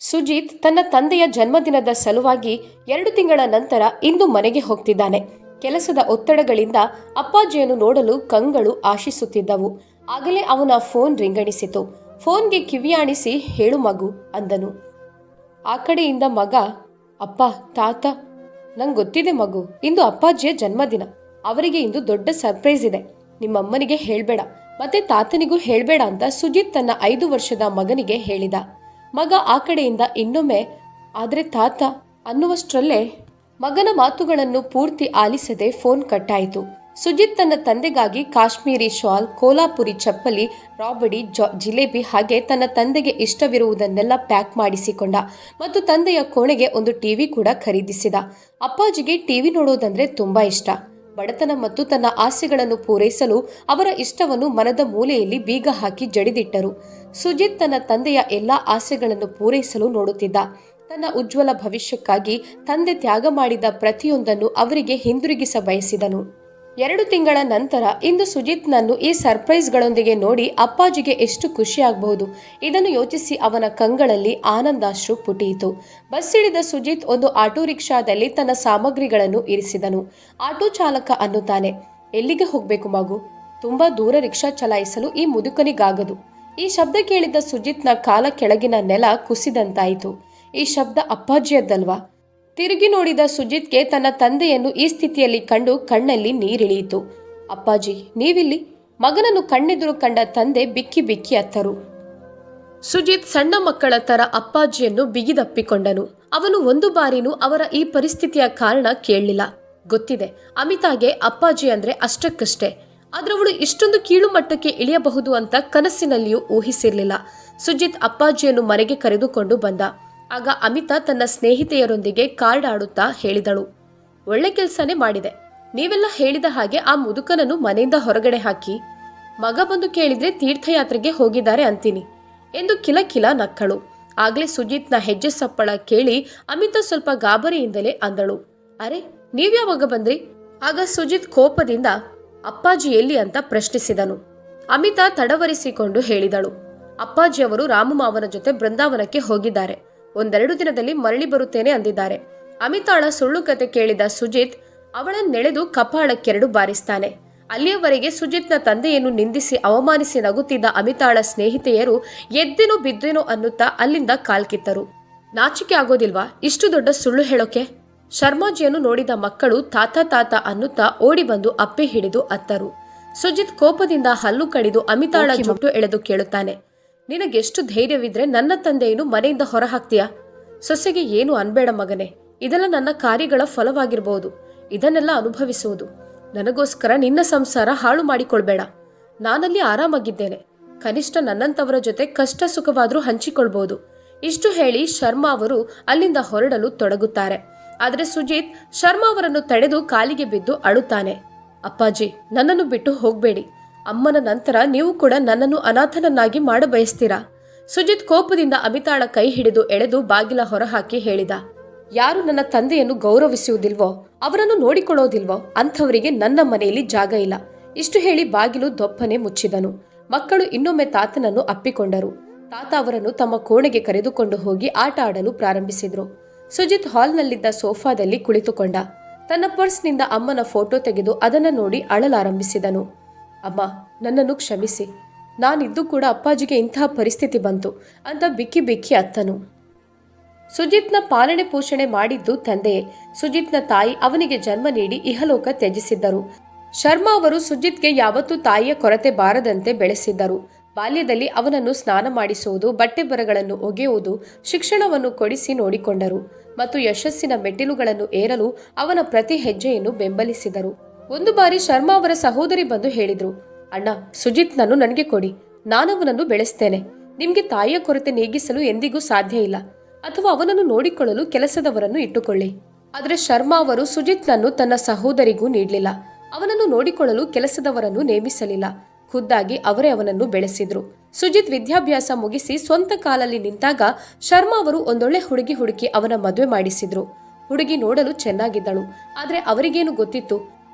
ಸುಜಿತ್ ತನ್ನ ತಂದೆಯ ಜನ್ಮದಿನದ ಸಲುವಾಗಿ 2 ತಿಂಗಳ ನಂತರ ಇಂದು ಮನೆಗೆ ಹೋಗ್ತಿದ್ದಾನೆ. ಕೆಲಸದ ಒತ್ತಡಗಳಿಂದ ಅಪ್ಪಾಜಿಯನ್ನು ನೋಡಲು ಕಂಗಳು ಆಶಿಸುತ್ತಿದ್ದವು. ಆಗಲೇ ಅವನ ಫೋನ್ ರಿಂಗಣಿಸಿತು. ಫೋನ್ಗೆ ಕಿವಿಯಾಣಿಸಿ ಹೇಳು ಮಗು ಅಂದನು. ಆ ಕಡೆಯಿಂದ ಮಗ, ಅಪ್ಪ, ತಾತ, ನಂಗೆ ಗೊತ್ತಿದೆ ಮಗು, ಇಂದು ಅಪ್ಪಾಜಿಯ ಜನ್ಮದಿನ. ಅವರಿಗೆ ಇಂದು ದೊಡ್ಡ ಸರ್ಪ್ರೈಸ್ ಇದೆ. ನಿಮ್ಮಮ್ಮನಿಗೆ ಹೇಳ್ಬೇಡ, ಮತ್ತೆ ತಾತನಿಗೂ ಹೇಳ್ಬೇಡ ಅಂತ ಸುಜಿತ್ ತನ್ನ 5 ವರ್ಷದ ಮಗನಿಗೆ ಹೇಳಿದ. ಮಗ ಆ ಕಡೆಯಿಂದ ಇನ್ನೊಮ್ಮೆ ಆದ್ರೆ ತಾತ ಅನ್ನುವಷ್ಟರಲ್ಲೇ ಮಗನ ಮಾತುಗಳನ್ನು ಪೂರ್ತಿ ಆಲಿಸದೆ ಫೋನ್ ಕಟ್ಟಾಯಿತು. ಸುಜಿತ್ ತನ್ನ ತಂದೆಗಾಗಿ ಕಾಶ್ಮೀರಿ ಶಾಲ್, ಕೋಲಾಪುರಿ ಚಪ್ಪಲಿ, ರಾಬಡಿ, ಜಿಲೇಬಿ ಹಾಗೆ ತನ್ನ ತಂದೆಗೆ ಇಷ್ಟವಿರುವುದನ್ನೆಲ್ಲ ಪ್ಯಾಕ್ ಮಾಡಿಸಿಕೊಂಡ ಮತ್ತು ತಂದೆಯ ಕೋಣೆಗೆ ಒಂದು ಟಿವಿ ಕೂಡ ಖರೀದಿಸಿದ. ಅಪ್ಪಾಜಿಗೆ ಟಿವಿ ನೋಡೋದಂದ್ರೆ ತುಂಬಾ ಇಷ್ಟ. ಬಡತನ ಮತ್ತು ತನ್ನ ಆಸೆಗಳನ್ನು ಪೂರೈಸಲು ಅವರ ಇಷ್ಟವನ್ನು ಮನದ ಮೂಲೆಯಲ್ಲಿ ಬೀಗ ಹಾಕಿ ಜಡಿದಿಟ್ಟರು. ಸುಜಿತ್ ತನ್ನ ತಂದೆಯ ಎಲ್ಲಾ ಆಸೆಗಳನ್ನು ಪೂರೈಸಲು ನೋಡುತ್ತಿದ್ದ. ತನ್ನ ಉಜ್ವಲ ಭವಿಷ್ಯಕ್ಕಾಗಿ ತಂದೆ ತ್ಯಾಗ ಮಾಡಿದ ಪ್ರತಿಯೊಂದನ್ನು ಅವರಿಗೆ ಹಿಂದಿರುಗಿಸ ಬಯಸಿದನು. 2 ತಿಂಗಳ ನಂತರ ಇಂದು ಸುಜಿತ್ನನ್ನು ಈ ಸರ್ಪ್ರೈಸ್ಗಳೊಂದಿಗೆ ನೋಡಿ ಅಪ್ಪಾಜಿಗೆ ಎಷ್ಟು ಖುಷಿಯಾಗಬಹುದು. ಇದನ್ನು ಯೋಚಿಸಿ ಅವನ ಕಂಗಳಲ್ಲಿ ಆನಂದಾಶ್ರು ಪುಟಿಯಿತು. ಬಸ್ ಇಳಿದ ಸುಜಿತ್ ಒಂದು ಆಟೋ ರಿಕ್ಷಾದಲ್ಲಿ ತನ್ನ ಸಾಮಗ್ರಿಗಳನ್ನು ಇರಿಸಿದನು. ಆಟೋ ಚಾಲಕ ಅನ್ನುತ್ತಾನೆ, ಎಲ್ಲಿಗೆ ಹೋಗ್ಬೇಕು ಮಗು? ತುಂಬಾ ದೂರ ರಿಕ್ಷಾ ಚಲಾಯಿಸಲು ಈ ಮುದುಕನಿಗಾಗದು. ಈ ಶಬ್ದ ಕೇಳಿದ ಸುಜಿತ್ನ ಕಾಲ ಕೆಳಗಿನ ನೆಲ ಕುಸಿದಂತಾಯಿತು. ಈ ಶಬ್ದ ಅಪ್ಪಾಜಿಯದ್ದಲ್ವಾ? ತಿರುಗಿ ನೋಡಿದ ಸುಜಿತ್ಗೆ ತನ್ನ ತಂದೆಯನ್ನು ಈ ಸ್ಥಿತಿಯಲ್ಲಿ ಕಂಡು ಕಣ್ಣಲ್ಲಿ ನೀರಿಳಿಯಿತು. ಅಪ್ಪಾಜಿ, ನೀವಿಲ್ಲಿ? ಮಗನನ್ನು ಕಣ್ಣೆದುರು ಕಂಡ ತಂದೆ ಬಿಕ್ಕಿ ಬಿಕ್ಕಿ ಅತ್ತರು. ಸುಜಿತ್ ಸಣ್ಣ ಮಕ್ಕಳ ತರ ಅಪ್ಪಾಜಿಯನ್ನು ಬಿಗಿದಪ್ಪಿಕೊಂಡನು. ಅವನು ಒಂದು ಬಾರಿನೂ ಅವರ ಈ ಪರಿಸ್ಥಿತಿಯ ಕಾರಣ ಕೇಳಲಿಲ್ಲ. ಗೊತ್ತಿದೆ, ಅಮಿತಾಗೆ ಅಪ್ಪಾಜಿ ಅಂದ್ರೆ ಅಷ್ಟಕ್ಕಷ್ಟೇ. ಆದ್ರೆ ಅವಳು ಇಷ್ಟೊಂದು ಕೀಳು ಮಟ್ಟಕ್ಕೆ ಇಳಿಯಬಹುದು ಅಂತ ಕನಸಿನಲ್ಲಿಯೂ ಊಹಿಸಿರ್ಲಿಲ್ಲ. ಸುಜಿತ್ ಅಪ್ಪಾಜಿಯನ್ನು ಮನೆಗೆ ಕರೆದುಕೊಂಡು ಬಂದ. ಆಗ ಅಮಿತಾ ತನ್ನ ಸ್ನೇಹಿತೆಯರೊಂದಿಗೆ ಕಾರ್ಡ್ ಆಡುತ್ತಾ ಹೇಳಿದಳು, ಒಳ್ಳೆ ಕೆಲಸನೇ ಮಾಡಿದೆ. ನೀವೆಲ್ಲ ಹೇಳಿದ ಹಾಗೆ ಆ ಮುದುಕನನ್ನು ಮನೆಯಿಂದ ಹೊರಗಡೆ ಹಾಕಿ, ಮಗ ಬಂದು ಕೇಳಿದ್ರೆ ತೀರ್ಥಯಾತ್ರೆಗೆ ಹೋಗಿದ್ದಾರೆ ಅಂತೀನಿ ಎಂದು ಕಿಲ ನಕ್ಕಳು. ಆಗ್ಲೇ ಸುಜಿತ್ನ ಹೆಜ್ಜೆ ಸಪ್ಪಳ ಕೇಳಿ ಅಮಿತಾ ಸ್ವಲ್ಪ ಗಾಬರಿಯಿಂದಲೇ ಅಂದಳು, ಅರೆ, ನೀವ್ಯಾವಾಗ ಬಂದ್ರಿ? ಆಗ ಸುಜಿತ್ ಕೋಪದಿಂದ ಅಪ್ಪಾಜಿ ಎಲ್ಲಿ ಅಂತ ಪ್ರಶ್ನಿಸಿದನು. ಅಮಿತಾ ತಡವರಿಸಿಕೊಂಡು ಹೇಳಿದಳು, ಅಪ್ಪಾಜಿಯವರು ರಾಮು ಮಾವನ ಜೊತೆ ಬೃಂದಾವನಕ್ಕೆ ಹೋಗಿದ್ದಾರೆ. 1-2 ದಿನದಲ್ಲಿ ಮರಳಿ ಬರುತ್ತೇನೆ ಅಂದಿದ್ದಾರೆ. ಅಮಿತಾಳ ಸುಳ್ಳು ಕತೆ ಕೇಳಿದ ಸುಜಿತ್ ಅವಳನ್ನೆಳೆದು ಕಪಾಳಕ್ಕೆರಡು ಬಾರಿಸ್ತಾನೆ. ಅಲ್ಲಿಯವರೆಗೆ ಸುಜಿತ್ನ ತಂದೆಯನ್ನು ನಿಂದಿಸಿ ಅವಮಾನಿಸಿ ನಗುತ್ತಿದ್ದ ಅಮಿತಾಳ ಸ್ನೇಹಿತೆಯರು ಎದ್ದೇನೋ ಬಿದ್ದೇನೋ ಅನ್ನುತ್ತಾ ಅಲ್ಲಿಂದ ಕಾಲ್ಕಿತ್ತರು. ನಾಚಿಕೆ ಆಗೋದಿಲ್ವಾ ಇಷ್ಟು ದೊಡ್ಡ ಸುಳ್ಳು ಹೇಳೋಕೆ? ಶರ್ಮಾಜಿಯನ್ನು ನೋಡಿದ ಮಕ್ಕಳು ತಾತ ತಾತ ಅನ್ನುತ್ತಾ ಓಡಿ ಬಂದು ಅಪ್ಪೆ ಹಿಡಿದು ಅತ್ತರು. ಸುಜಿತ್ ಕೋಪದಿಂದ ಹಲ್ಲು ಕಡಿದು ಅಮಿತಾಳ ಜುಟ್ಟು ಎಳೆದು ಕೇಳುತ್ತಾನೆ, ನಿನಗೆಷ್ಟು ಧೈರ್ಯವಿದ್ರೆ ನನ್ನ ತಂದೆಯನ್ನು ಮನೆಯಿಂದ ಹೊರ ಹಾಕ್ತೀಯಾ? ಸೊಸೆಗೆ ಏನು ಅನ್ಬೇಡ ಮಗನೇ, ಇದೆಲ್ಲ ನನ್ನ ಕಾರ್ಯಗಳ ಫಲವಾಗಿರಬಹುದು. ಇದನ್ನೆಲ್ಲ ಅನುಭವಿಸುವುದು. ನನಗೋಸ್ಕರ ನಿನ್ನ ಸಂಸಾರ ಹಾಳು ಮಾಡಿಕೊಳ್ಬೇಡ. ನಾನಲ್ಲಿ ಆರಾಮಾಗಿದ್ದೇನೆ. ಕನಿಷ್ಠ ನನ್ನಂತವರ ಜೊತೆ ಕಷ್ಟ ಸುಖವಾದ್ರೂ ಹಂಚಿಕೊಳ್ಬಹುದು. ಇಷ್ಟು ಹೇಳಿ ಶರ್ಮಾ ಅವರು ಅಲ್ಲಿಂದ ಹೊರಡಲು ತೊಡಗುತ್ತಾರೆ. ಆದರೆ ಸುಜಿತ್ ಶರ್ಮಾ ಅವರನ್ನು ತಡೆದು ಕಾಲಿಗೆ ಬಿದ್ದು ಅಳುತ್ತಾನೆ, ಅಪ್ಪಾಜಿ, ನನ್ನನ್ನು ಬಿಟ್ಟು ಹೋಗ್ಬೇಡಿ. ಅಮ್ಮನ ನಂತರ ನೀವು ಕೂಡ ನನ್ನನ್ನು ಅನಾಥನನ್ನಾಗಿ ಮಾಡಬಯಸ್ತೀರಾ? ಸುಜಿತ್ ಕೋಪದಿಂದ ಅಮಿತಾಳ ಕೈ ಹಿಡಿದು ಎಳೆದು ಬಾಗಿಲ ಹೊರಹಾಕಿ ಹೇಳಿದ, ಯಾರು ನನ್ನ ತಂದೆಯನ್ನು ಗೌರವಿಸುವುದಿಲ್ವೋ, ಅವರನ್ನು ನೋಡಿಕೊಳ್ಳೋದಿಲ್ವೋ ಅಂಥವರಿಗೆ ನನ್ನ ಮನೆಯಲ್ಲಿ ಜಾಗ ಇಲ್ಲ. ಇಷ್ಟು ಹೇಳಿ ಬಾಗಿಲು ದೊಪ್ಪನೆ ಮುಚ್ಚಿದನು. ಮಕ್ಕಳು ಇನ್ನೊಮ್ಮೆ ತಾತನನ್ನು ಅಪ್ಪಿಕೊಂಡರು. ತಾತ ಅವರನ್ನು ತಮ್ಮ ಕೋಣೆಗೆ ಕರೆದುಕೊಂಡು ಹೋಗಿ ಆಟ ಆಡಲು ಪ್ರಾರಂಭಿಸಿದ್ರು. ಸುಜಿತ್ ಹಾಲ್ನಲ್ಲಿದ್ದ ಸೋಫಾದಲ್ಲಿ ಕುಳಿತುಕೊಂಡ. ತನ್ನ ಪರ್ಸ್ನಿಂದ ಅಮ್ಮನ ಫೋಟೋ ತೆಗೆದು ಅದನ್ನು ನೋಡಿ ಅಳಲಾರಂಭಿಸಿದನು. ಅಮ್ಮ, ನನ್ನನ್ನು ಕ್ಷಮಿಸಿ. ನಾನಿದ್ದು ಕೂಡ ಅಪ್ಪಾಜಿಗೆ ಇಂತಹ ಪರಿಸ್ಥಿತಿ ಬಂತು ಅಂತ ಬಿಕ್ಕಿ ಬಿಕ್ಕಿ ಅತ್ತನು. ಸುಜಿತ್ನ ಪಾಲನೆ ಪೋಷಣೆ ಮಾಡಿದ್ದು ತಂದೆಯೇ. ಸುಜಿತ್ನ ತಾಯಿ ಅವನಿಗೆ ಜನ್ಮ ನೀಡಿ ಇಹಲೋಕ ತ್ಯಜಿಸಿದ್ದರು. ಶರ್ಮಾ ಅವರು ಸುಜಿತ್ಗೆ ಯಾವತ್ತೂ ತಾಯಿಯ ಕೊರತೆ ಬಾರದಂತೆ ಬೆಳೆಸಿದ್ದರು. ಬಾಲ್ಯದಲ್ಲಿ ಅವನನ್ನು ಸ್ನಾನ ಮಾಡಿಸುವುದು, ಬಟ್ಟೆ ಬರಗಳನ್ನು ಒಗೆಯುವುದು, ಶಿಕ್ಷಣವನ್ನು ಕೊಡಿಸಿ ನೋಡಿಕೊಂಡರು ಮತ್ತು ಯಶಸ್ಸಿನ ಮೆಟ್ಟಿಲುಗಳನ್ನು ಏರಲು ಅವನ ಪ್ರತಿ ಹೆಜ್ಜೆಯನ್ನು ಬೆಂಬಲಿಸಿದರು. ಒಂದು ಬಾರಿ ಶರ್ಮಾ ಅವರ ಸಹೋದರಿ ಬಂದು ಹೇಳಿದ್ರು, ಅಣ್ಣ, ಸುಜಿತ್ನನ್ನು ನನಗೆ ಕೊಡಿ, ನಾನವನನ್ನು ಬೆಳೆಸ್ತೇನೆ. ನಿಮ್ಗೆ ತಾಯಿಯ ಕೊರತೆ ನೀಗಿಸಲು ಎಂದಿಗೂ ಸಾಧ್ಯ ಇಲ್ಲ, ಅಥವಾ ಅವನನ್ನು ನೋಡಿಕೊಳ್ಳಲು ಕೆಲಸದವರನ್ನು ಇಟ್ಟುಕೊಳ್ಳಿ. ಆದರೆ ಶರ್ಮಾ ಅವರು ಸುಜಿತ್ನನ್ನು ತನ್ನ ಸಹೋದರಿಗೂ ನೀಡಲಿಲ್ಲ. ಅವನನ್ನು ನೋಡಿಕೊಳ್ಳಲು ಕೆಲಸದವರನ್ನು ನೇಮಿಸಲಿಲ್ಲ. ಖುದ್ದಾಗಿ ಅವರೇ ಅವನನ್ನು ಬೆಳೆಸಿದ್ರು. ಸುಜಿತ್ ವಿದ್ಯಾಭ್ಯಾಸ ಮುಗಿಸಿ ಸ್ವಂತ ಕಾಲಲ್ಲಿ ನಿಂತಾಗ ಶರ್ಮಾ ಅವರು ಒಂದೊಳ್ಳೆ ಹುಡುಗಿ ಹುಡುಕಿ ಅವನ ಮದುವೆ ಮಾಡಿಸಿದ್ರು. ಹುಡುಗಿ ನೋಡಲು ಚೆನ್ನಾಗಿದ್ದಳು. ಆದ್ರೆ ಅವರಿಗೇನು ಗೊತ್ತಿತ್ತು,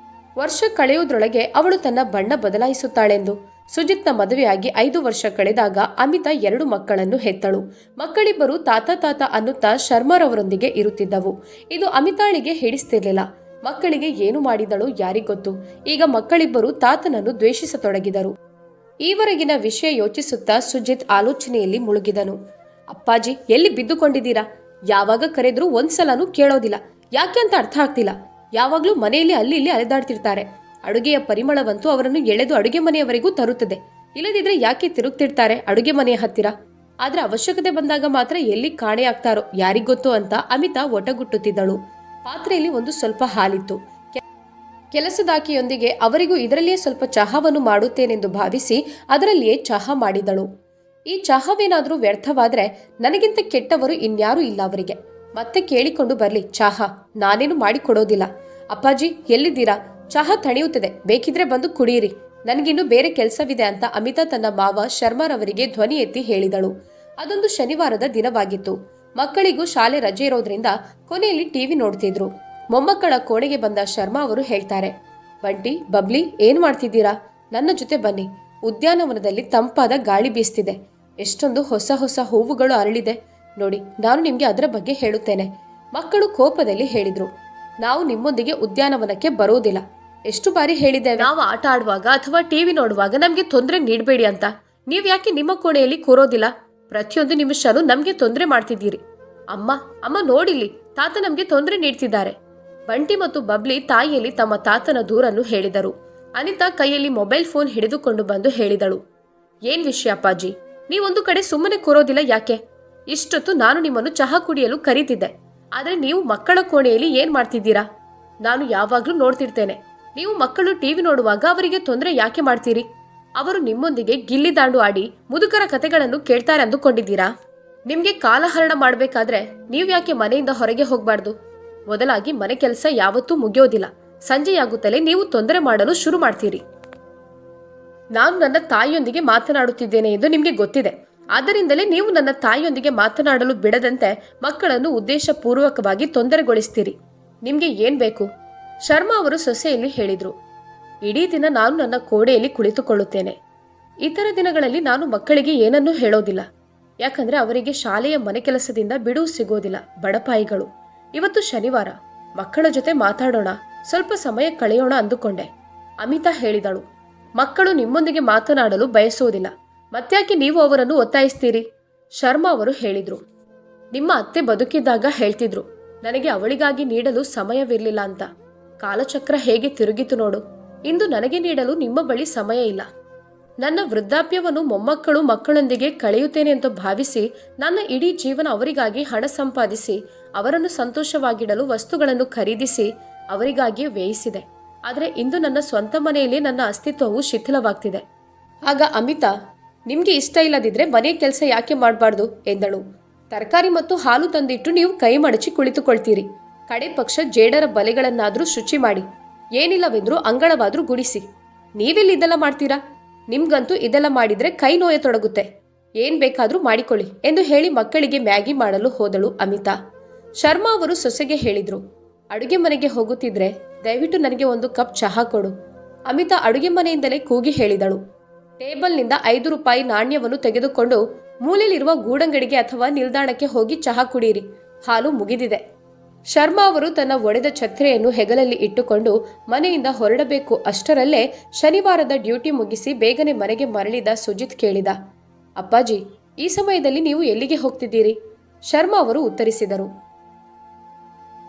ವರ್ಷ ಕಳೆಯುವುದರೊಳಗೆ ಅವಳು ತನ್ನ ಬಣ್ಣ ಬದಲಾಯಿಸುತ್ತಾಳೆಂದು. ಸುಜಿತ್ನ ಮದುವೆಯಾಗಿ 5 ವರ್ಷ ಕಳೆದಾಗ ಅಮಿತಾ 2 ಮಕ್ಕಳನ್ನು ಹೆತ್ತಳು. ಮಕ್ಕಳಿಬ್ಬರು ತಾತ ಅನ್ನುತ್ತಾ ಶರ್ಮಾರವರೊಂದಿಗೆ ಇರುತ್ತಿದ್ದವು. ಇದು ಅಮಿತಾಳಿಗೆ ಹಿಡಿಸ್ತಿರ್ಲಿಲ್ಲ. ಮಕ್ಕಳಿಗೆ ಏನು ಮಾಡಿದಳು ಯಾರಿಗೊತ್ತು. ಈಗ ಮಕ್ಕಳಿಬ್ಬರು ತಾತನನ್ನು ದ್ವೇಷಿಸತೊಡಗಿದರು. ಈವರೆಗಿನ ವಿಷಯ ಯೋಚಿಸುತ್ತಾ ಸುಜಿತ್ ಆಲೋಚನೆಯಲ್ಲಿ ಮುಳುಗಿದನು. ಅಪ್ಪಾಜಿ, ಎಲ್ಲಿ ಬಿದ್ದುಕೊಂಡಿದ್ದೀರಾ? ಯಾವಾಗ ಕರೆದ್ರೂ ಒಂದ್ಸಲನೂ ಕೇಳೋದಿಲ್ಲ. ಯಾಕೆ ಅಂತ ಅರ್ಥ ಆಗ್ತಿಲ್ಲ. ಯಾವಾಗ್ಲೂ ಮನೆಯಲ್ಲಿ ಅಲ್ಲಿ ಇಲ್ಲಿ ಅಲೆದಾಡ್ತಿರ್ತಾರೆ. ಅಡುಗೆಯ ಪರಿಮಳವಂತೂ ಅವರನ್ನು ಎಳೆದು ಅಡುಗೆ ಮನೆಯವರೆಗೂ ತರುತ್ತದೆ. ಇಲ್ಲದಿದ್ರೆ ಯಾಕೆ ತಿರುಗ್ತಿರ್ತಾರೆ ಅಡುಗೆ ಮನೆಯ ಹತ್ತಿರ? ಆದ್ರೆ ಅವಶ್ಯಕತೆ ಬಂದಾಗ ಮಾತ್ರ ಎಲ್ಲಿ ಕಾಣೆ ಆಗ್ತಾರೋ ಯಾರಿಗೊತ್ತು ಅಂತ ಅಮಿತಾ ಒಟಗುಟ್ಟುತ್ತಿದ್ದಳು. ಪಾತ್ರೆಯಲ್ಲಿ ಒಂದು ಸ್ವಲ್ಪ ಹಾಲಿತ್ತು. ಕೆಲಸದಾಕಿಯೊಂದಿಗೆ ಅವರಿಗೂ ಇದರಲ್ಲಿಯೇ ಸ್ವಲ್ಪ ಚಹಾವನ್ನು ಮಾಡುತ್ತೇನೆಂದು ಭಾವಿಸಿ ಅದರಲ್ಲಿಯೇ ಚಹಾ ಮಾಡಿದಳು. ಈ ಚಹಾವೇನಾದರೂ ವ್ಯರ್ಥವಾದ್ರೆ ನನಗಿಂತ ಕೆಟ್ಟವರು ಇನ್ಯಾರೂ ಇಲ್ಲ ಅವರಿಗೆ. ಮತ್ತೆ ಕೇಳಿಕೊಂಡು ಬರ್ಲಿ ಚಹಾ, ನಾನೇನು ಮಾಡಿಕೊಡೋದಿಲ್ಲ. ಅಪ್ಪಾಜಿ ಎಲ್ಲಿದ್ದೀರಾ? ಚಹಾ ತಣಿಯುತ್ತದೆ, ಬೇಕಿದ್ರೆ ಬಂದು ಕುಡಿಯಿರಿ. ನನಗಿನ್ನು ಬೇರೆ ಕೆಲಸವಿದೆ ಅಂತ ಅಮಿತಾ ತನ್ನ ಮಾವ ಶರ್ಮಾರವರಿಗೆ ಧ್ವನಿ ಎತ್ತಿ ಹೇಳಿದಳು. ಅದೊಂದು ಶನಿವಾರದ ದಿನವಾಗಿತ್ತು. ಮಕ್ಕಳಿಗೂ ಶಾಲೆ ರಜೆ ಇರೋದ್ರಿಂದ ಕೊನೆಯಲ್ಲಿ ಟಿವಿ ನೋಡ್ತಿದ್ರು. ಮೊಮ್ಮಕ್ಕಳ ಕೋಣೆಗೆ ಬಂದ ಶರ್ಮಾ ಅವರು ಹೇಳ್ತಾರೆ, ಬಂಟಿ, ಬಬ್ಲಿ, ಏನ್ ಮಾಡ್ತಿದ್ದೀರಾ? ನನ್ನ ಜೊತೆ ಬನ್ನಿ. ಉದ್ಯಾನವನದಲ್ಲಿ ತಂಪಾದ ಗಾಳಿ ಬೀಸ್ತಿದೆ. ಎಷ್ಟೊಂದು ಹೊಸ ಹೊಸ ಹೂವುಗಳು ಅರಳಿದೆ ನೋಡಿ. ನಾನು ನಿಮ್ಗೆ ಅದರ ಬಗ್ಗೆ ಹೇಳುತ್ತೇನೆ. ಮಕ್ಕಳು ಕೋಪದಲ್ಲಿ ಹೇಳಿದ್ರು. ನಾವು ನಿಮ್ಮೊಂದಿಗೆ ಉದ್ಯಾನವನಕ್ಕೆ ಬರೋದಿಲ್ಲ. ಎಷ್ಟು ಬಾರಿ ಹೇಳಿದ್ದೇವೆ ನಾವು ಆಟ ಆಡುವಾಗ ಅಥವಾ ಟಿವಿ ನೋಡುವಾಗ ನಮ್ಗೆ ತೊಂದರೆ ನೀಡಬೇಡಿ ಅಂತ. ನೀವ್ ಯಾಕೆ ನಿಮ್ಮ ಕೋಣೆಯಲ್ಲಿ ಕೂರೋದಿಲ್ಲ? ಪ್ರತಿಯೊಂದು ನಿಮಿಷನೂ ನಮ್ಗೆ ತೊಂದರೆ ಮಾಡ್ತಿದ್ದೀರಿ. ಅಮ್ಮ ನೋಡಿಲ್ಲಿ, ತಾತ ನಮ್ಗೆ ತೊಂದರೆ ನೀಡ್ತಿದ್ದಾರೆ. ಬಂಟಿ ಮತ್ತು ಬಬ್ಲಿ ತಾಯಿಯಲ್ಲಿ ತಮ್ಮ ತಾತನ ದೂರನ್ನು ಹೇಳಿದರು. ಅನಿತಾ ಕೈಯಲ್ಲಿ ಮೊಬೈಲ್ ಫೋನ್ ಹಿಡಿದುಕೊಂಡು ಬಂದು ಹೇಳಿದಳು, ಏನ್ ವಿಷಯ ಅಪ್ಪಾಜಿ? ನೀವೊಂದು ಕಡೆ ಸುಮ್ಮನೆ ಕೂರೋದಿಲ್ಲ ಯಾಕೆ? ಇಷ್ಟೊತ್ತು ನಾನು ನಿಮ್ಮನ್ನು ಚಹಾ ಕುಡಿಯಲು ಕರೀತಿದ್ದೆ. ಆದ್ರೆ ನೀವು ಮಕ್ಕಳ ಕೋಣೆಯಲ್ಲಿ ಏನ್ ಮಾಡ್ತಿದ್ದೀರಾ? ನಾನು ಯಾವಾಗ್ಲೂ ನೋಡ್ತಿರ್ತೇನೆ. ನೀವು ಮಕ್ಕಳು ಟಿವಿ ನೋಡುವಾಗ ಅವರಿಗೆ ತೊಂದರೆ ಯಾಕೆ ಮಾಡ್ತೀರಿ? ಅವರು ನಿಮ್ಮೊಂದಿಗೆ ಗಿಲ್ಲಿ ದಾಂಡು ಆಡಿ ಮುದುಕರ ಕತೆಗಳನ್ನು ಕೇಳ್ತಾರೆ ಅಂದುಕೊಂಡಿದ್ದೀರಾ? ನಿಮ್ಗೆ ಕಾಲಹರಣ ಮಾಡ್ಬೇಕಾದ್ರೆ ನೀವ್ ಯಾಕೆ ಮನೆಯಿಂದ ಹೊರಗೆ ಹೋಗ್ಬಾರ್ದು? ಮೊದಲಾಗಿ ಮನೆ ಕೆಲಸ ಯಾವತ್ತೂ ಮುಗಿಯೋದಿಲ್ಲ. ಸಂಜೆಯಾಗುತ್ತಲೇ ನೀವು ತೊಂದರೆ ಮಾಡಲು ಶುರು ಮಾಡ್ತೀರಿ. ನಾನು ನನ್ನ ತಾಯಿಯೊಂದಿಗೆ ಮಾತನಾಡುತ್ತಿದ್ದೇನೆ ಎಂದು ನಿಮ್ಗೆ ಗೊತ್ತಿದೆ. ಆದ್ದರಿಂದಲೇ ನೀವು ನನ್ನ ತಾಯಿಯೊಂದಿಗೆ ಮಾತನಾಡಲು ಬಿಡದಂತೆ ಮಕ್ಕಳನ್ನು ಉದ್ದೇಶಪೂರ್ವಕವಾಗಿ ತೊಂದರೆಗೊಳಿಸ್ತೀರಿ. ನಿಮ್ಗೆ ಏನ್ ಬೇಕು? ಶರ್ಮಾ ಅವರು ಸೊಸೆಯಲ್ಲಿ ಹೇಳಿದ್ರು. ಇಡೀ ದಿನ ನಾನು ನನ್ನ ಕೋಣೆಯಲ್ಲಿ ಕುಳಿತುಕೊಳ್ಳುತ್ತೇನೆ. ಇತರ ದಿನಗಳಲ್ಲಿ ನಾನು ಮಕ್ಕಳಿಗೆ ಏನನ್ನೂ ಹೇಳೋದಿಲ್ಲ. ಯಾಕಂದ್ರೆ ಅವರಿಗೆ ಶಾಲೆಯ ಮನೆ ಕೆಲಸದಿಂದ ಬಿಡುವು ಸಿಗೋದಿಲ್ಲ. ಬಡಪಾಯಿಗಳು. ಇವತ್ತು ಶನಿವಾರ, ಮಕ್ಕಳ ಜೊತೆ ಮಾತಾಡೋಣ, ಸ್ವಲ್ಪ ಸಮಯ ಕಳೆಯೋಣ ಅಂದುಕೊಂಡೆ. ಅಮಿತಾ ಹೇಳಿದಳು. ಮಕ್ಕಳು ನಿಮ್ಮೊಂದಿಗೆ ಮಾತನಾಡಲು ಬಯಸೋದಿಲ್ಲ. ಮತ್ತ್ಯಾಕೆ ನೀವು ಅವರನ್ನು ಒತ್ತಾಯಿಸ್ತೀರಿ? ಶರ್ಮಾ ಅವರು ಹೇಳಿದ್ರು. ನಿಮ್ಮ ಅತ್ತೆ ಬದುಕಿದ್ದಾಗ ಹೇಳ್ತಿದ್ರು, ನನಗೆ ಅವಳಿಗಾಗಿ ನೀಡಲು ಸಮಯವಿರಲಿಲ್ಲ ಅಂತ. ಕಾಲಚಕ್ರ ಹೇಗೆ ತಿರುಗಿತು ನೋಡು. ಇಂದು ನನಗೆ ನೀಡಲು ನಿಮ್ಮ ಬಳಿ ಸಮಯ ಇಲ್ಲ. ನನ್ನ ವೃದ್ಧಾಪ್ಯವನ್ನು ಮೊಮ್ಮಕ್ಕಳು ಮಕ್ಕಳೊಂದಿಗೆ ಕಳೆಯುತ್ತೇನೆ ಅಂತ ಭಾವಿಸಿ ನನ್ನ ಇಡೀ ಜೀವನ ಅವರಿಗಾಗಿ ಹಣ ಸಂಪಾದಿಸಿ ಅವರನ್ನು ಸಂತೋಷವಾಗಿಡಲು ವಸ್ತುಗಳನ್ನು ಖರೀದಿಸಿ ಅವರಿಗಾಗಿ ವ್ಯಯಿಸಿದೆ. ಆದರೆ ಇಂದು ನನ್ನ ಸ್ವಂತ ಮನೆಯಲ್ಲಿ ನನ್ನ ಅಸ್ತಿತ್ವವು ಶಿಥಿಲವಾಗ್ತಿದೆ. ಆಗ ಅಮಿತಾ, ನಿಮ್ಗೆ ಇಷ್ಟ ಇಲ್ಲದಿದ್ರೆ ಮನೆ ಕೆಲಸ ಯಾಕೆ ಮಾಡಬಾರ್ದು ಎಂದಳು. ತರಕಾರಿ ಮತ್ತು ಹಾಲು ತಂದಿಟ್ಟು ನೀವು ಕೈ ಮಡಚಿ ಕುಳಿತುಕೊಳ್ತೀರಿ. ಕಡೆ ಪಕ್ಷ ಜೇಡರ ಬಲೆಗಳನ್ನಾದ್ರೂ ಶುಚಿ ಮಾಡಿ. ಏನಿಲ್ಲವೆಂದ್ರೂ ಅಂಗಳವಾದ್ರೂ ಗುಡಿಸಿ. ನೀವೆಲ್ಲಿ ಇದೆಲ್ಲ ಮಾಡ್ತೀರಾ? ನಿಮ್ಗಂತೂ ಇದೆಲ್ಲ ಮಾಡಿದ್ರೆ ಕೈ ನೋಯತೊಡಗುತ್ತೆ. ಏನ್ ಬೇಕಾದ್ರೂ ಮಾಡಿಕೊಳ್ಳಿ ಎಂದು ಹೇಳಿ ಮಕ್ಕಳಿಗೆ ಮ್ಯಾಗಿ ಮಾಡಲು ಹೋದಳು ಅಮಿತಾ. ಶರ್ಮಾ ಅವರು ಸೊಸೆಗೆ ಹೇಳಿದ್ರು, ಅಡುಗೆ ಮನೆಗೆ ಹೋಗುತ್ತಿದ್ರೆ ದಯವಿಟ್ಟು ನನಗೆ ಒಂದು ಕಪ್ ಚಹಾ ಕೊಡು. ಅಮಿತಾ ಅಡುಗೆ ಮನೆಯಿಂದಲೇ ಕೂಗಿ ಹೇಳಿದಳು. ಟೇಬಲ್ನಿಂದ 5 ರೂಪಾಯಿ ನಾಣ್ಯವನ್ನು ತೆಗೆದುಕೊಂಡು ಮೂಲೆಯಲ್ಲಿರುವ ಗೂಡಂಗಡಿಗೆ ಅಥವಾ ನಿಲ್ದಾಣಕ್ಕೆ ಹೋಗಿ ಚಹಾ ಕುಡಿಯಿರಿ. ಹಾಲು ಮುಗಿದಿದೆ. ಶರ್ಮಾ ಅವರು ತನ್ನ ಒಡೆದ ಛತ್ರೆಯನ್ನು ಹೆಗಲಲ್ಲಿ ಇಟ್ಟುಕೊಂಡು ಮನೆಯಿಂದ ಹೊರಡಬೇಕು. ಅಷ್ಟರಲ್ಲೇ ಶನಿವಾರದ ಡ್ಯೂಟಿ ಮುಗಿಸಿ ಬೇಗನೆ ಮನೆಗೆ ಮರಳಿದ ಸುಜಿತ್ ಕೇಳಿದ, ಅಪ್ಪಾಜಿ, ಈ ಸಮಯದಲ್ಲಿ ನೀವು ಎಲ್ಲಿಗೆ ಹೋಗ್ತಿದ್ದೀರಿ? ಶರ್ಮಾ ಅವರು ಉತ್ತರಿಸಿದರು,